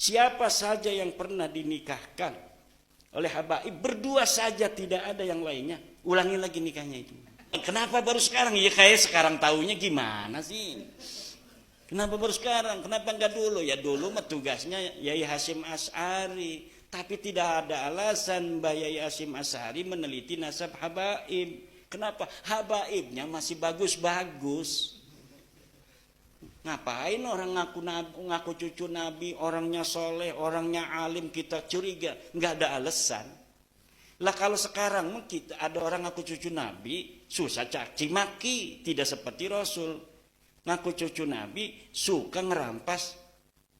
Siapa saja yang pernah dinikahkan oleh habaib berdua saja, tidak ada yang lainnya, ulangi lagi nikahnya itu. Kenapa baru sekarang? Ya kayak sekarang taunya gimana sih? Kenapa baru sekarang? Kenapa enggak dulu? Ya dulu mah tugasnya Yai Hasyim Asy'ari, tapi tidak ada alasan Mbak Yai Hasyim Asy'ari meneliti nasab habaib. Kenapa? Habaibnya masih bagus-bagus. Ngapain orang ngaku cucu Nabi, orangnya soleh, orangnya alim, kita curiga? Nggak ada alasan. Lah kalau sekarang kita ada orang ngaku cucu Nabi, susah caci maki, tidak seperti Rasul. Ngaku cucu Nabi, suka ngerampas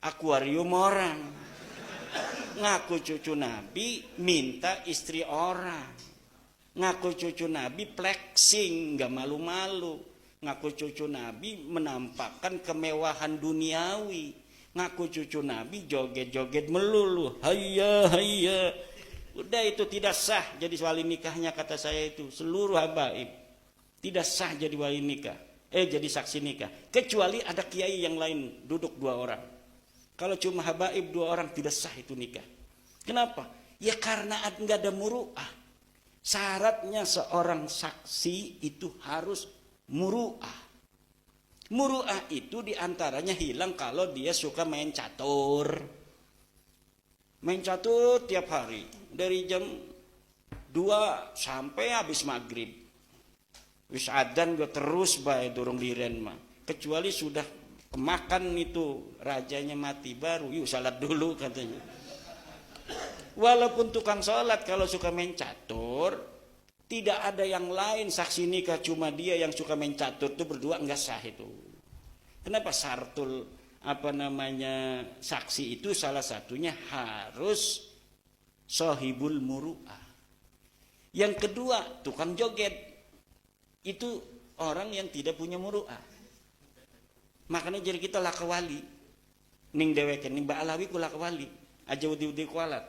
akuarium orang. Ngaku cucu Nabi, minta istri orang. Ngaku cucu Nabi, flexing, nggak malu-malu. Ngaku cucu Nabi menampakkan kemewahan duniawi. Ngaku cucu Nabi joget-joget melulu. Hayya hayya. Udah itu tidak sah jadi wali nikahnya, kata saya itu. Seluruh habaib tidak sah jadi wali nikah. Jadi saksi nikah. Kecuali ada kiai yang lain duduk 2 orang. Kalau cuma habaib 2 orang tidak sah itu nikah. Kenapa? Ya karena enggak ada muru'ah. Syaratnya seorang saksi itu harus muru'ah. Muru'ah itu diantaranya hilang kalau dia suka main catur. Main catur tiap hari dari jam 2 sampai habis maghrib. Wis adzan gue terus bae durung liren mah. Kecuali sudah kemakan itu rajanya mati baru yuk salat dulu katanya. Walaupun tukang salat kalau suka main catur, tidak ada yang lain saksi nikah, cuma dia yang suka main catur itu berdua enggak sah itu. Kenapa? Syartul saksi itu salah satunya harus sohibul muru'ah. Yang kedua tukang joget, itu orang yang tidak punya muru'ah. Makanya jadi kita laka wali ning deweken ning ba'alawi ku laka wali aja udi-udi kualat.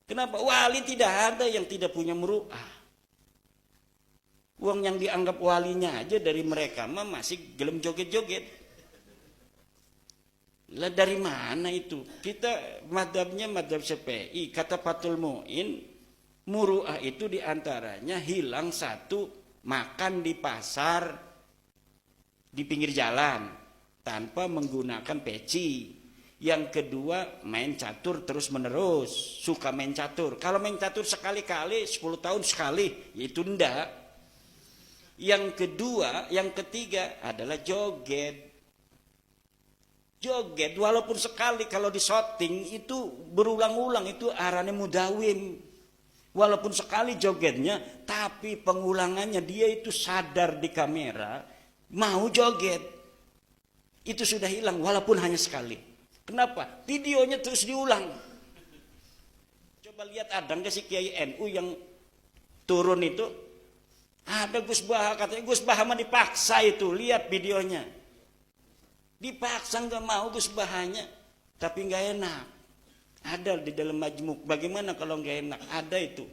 Kenapa? Wali tidak ada yang tidak punya muru'ah. Uang yang dianggap walinya aja dari mereka mah masih gelem joget-joget. Lah dari mana itu? Kita madhabnya madhab Syafi'i, kata Fathul Mu'in, muru'ah itu diantaranya hilang satu, makan di pasar di pinggir jalan tanpa menggunakan peci. Yang kedua main catur terus menerus, suka main catur. Kalau main catur sekali-kali 10 tahun sekali itu ndak. Yang kedua, yang ketiga adalah joget. Joget walaupun sekali kalau di shooting itu berulang-ulang, itu arane mudawim. Walaupun sekali jogetnya, tapi pengulangannya dia itu sadar di kamera mau joget. Itu sudah hilang walaupun hanya sekali. Kenapa? Videonya terus diulang. Coba lihat ada nggak sih Kiai NU yang turun itu? Ada Gus Baha, katanya Gus Baha mah dipaksa itu, lihat videonya. Dipaksa nggak mau Gus Bahanya, tapi nggak enak. Ada di dalam majmuk. Bagaimana kalau nggak enak? Ada itu.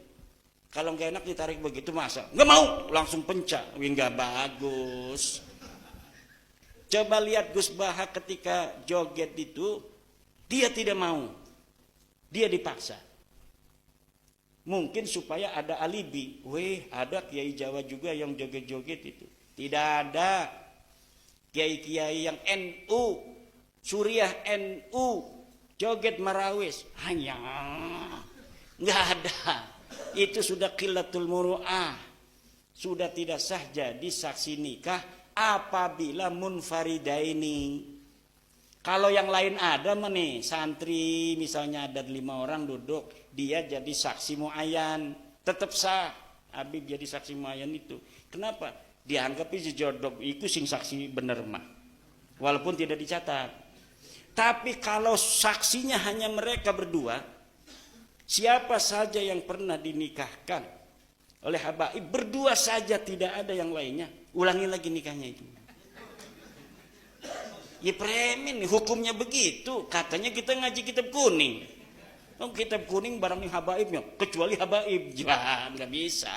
Kalau nggak enak ditarik begitu masa? Nggak mau, langsung pencak. Wih nggak bagus. Coba lihat Gus Baha ketika joget itu, dia tidak mau. Dia dipaksa. Mungkin supaya ada alibi. Weh, ada kiai Jawa juga yang joget-joget itu. Tidak ada. Kiai-kiai yang NU, Suriah NU, joget marawis. Hanya. Nggak ada. Itu sudah qillatul muru'ah. Sudah tidak sah jadi saksi nikah apabila munfaridaini. Kalau yang lain ada mah nih, santri misalnya ada 5 orang duduk, dia jadi saksi muayyan, tetap sah. Habib jadi saksi muayyan itu. Kenapa? Dianggap itu jodoh, itu sing saksi bener mah. Walaupun tidak dicatat. Tapi kalau saksinya hanya mereka berdua, siapa saja yang pernah dinikahkan oleh habaib berdua saja, tidak ada yang lainnya, ulangi lagi nikahnya itu. Ya premen, hukumnya begitu. Katanya kita ngaji kitab kuning. Oh, kitab kuning barang habaibnya, kecuali habaib. Ya, nggak bisa.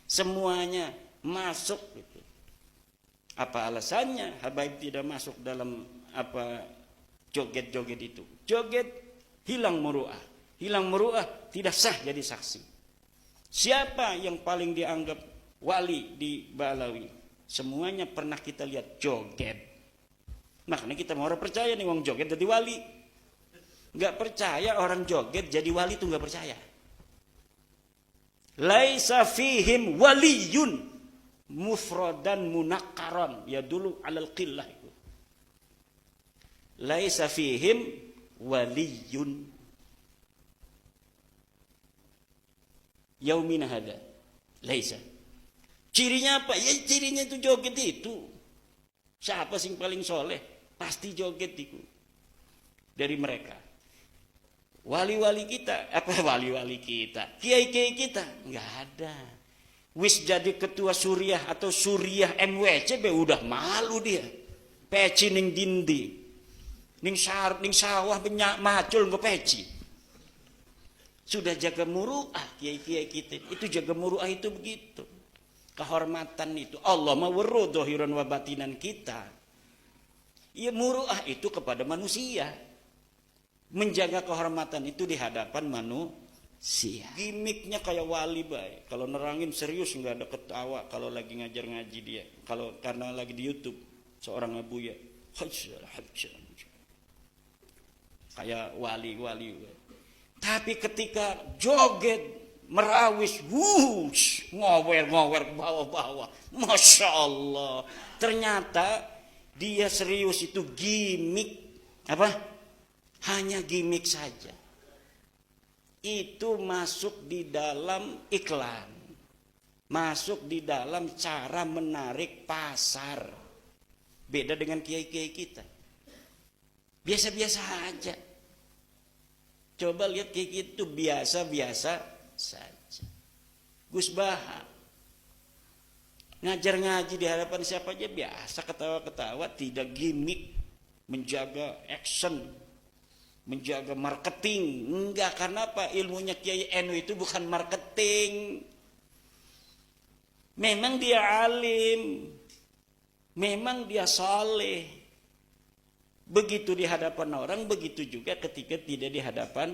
Semuanya masuk. Gitu. Apa alasannya habaib tidak masuk dalam joget-joget itu. Joget hilang muru'ah. Hilang muru'ah tidak sah jadi saksi. Siapa yang paling dianggap wali di Balawi? Semuanya pernah kita lihat joget. Makanya kita mau orang percaya nih wong joget jadi wali. Nggak percaya orang joget jadi wali itu nggak percaya. Laisa fihim waliyun mufradan munakkaron ya dulu alal qillah itu. Laisa fihim waliyun yaumina hada. Laisa. Cirinya apa? Ya cirinya itu joget itu. Siapa sih yang paling soleh? Pasti joget itu. Dari mereka. Wali-wali kita, apa wali-wali kita? Kiai-kiai kita, nggak ada. Wis jadi ketua Suriah atau Suriah MWC, udah malu dia. Peci ning dindi, ning sawah banyak macul nggak peci. Sudah jaga muruah kiai-kiai kita. Itu jaga muruah itu begitu. Kehormatan itu. Allah mawarru dhahiran wa batinan kita. Ya muruah itu kepada manusia. Menjaga kehormatan itu di hadapan manusia. Gimiknya kayak wali baik. Kalau nerangin serius nggak ada ketawa. Kalau lagi ngajar ngaji dia. Kalau karena lagi di YouTube seorang abuya. Kayak wali. Tapi ketika joget merawis, ngower bawah. Masya Allah. Ternyata dia serius itu gimik apa? Hanya gimik saja. Itu masuk di dalam iklan. Masuk di dalam cara menarik pasar. Beda dengan kiai-kiai kita. Biasa-biasa aja. Coba lihat kiai itu biasa-biasa saja. Gus Baha. Ngajar ngaji di hadapan siapa aja biasa ketawa-ketawa. Tidak gimik. Menjaga action. Menjaga marketing. Enggak, karena apa? Ilmunya Kiai NU itu bukan marketing. Memang dia alim. Memang dia saleh. Begitu di hadapan orang, begitu juga ketika tidak di hadapan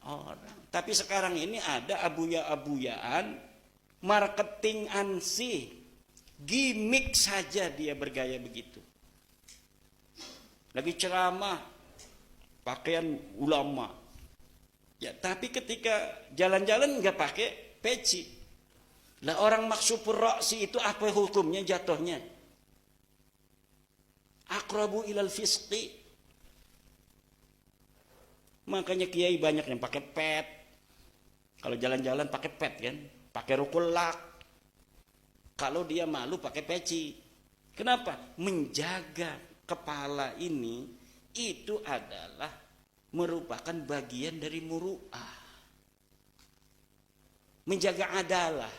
orang. Tapi sekarang ini ada abuya-abuyaan, marketing ansih. Gimik saja dia bergaya begitu. Lagi ceramah. Pakaian ulama. Ya, tapi ketika jalan-jalan nggak pakai peci. Lah orang maksupur ra'si itu apa hukumnya jatuhnya? Aqrabu ilal fisqi. Makanya kiai banyak yang pakai pet. Kalau jalan-jalan pakai pet kan, pakai rukul lak. Kalau dia malu pakai peci. Kenapa? Menjaga kepala ini itu adalah merupakan bagian dari muru'ah. Menjaga adalah.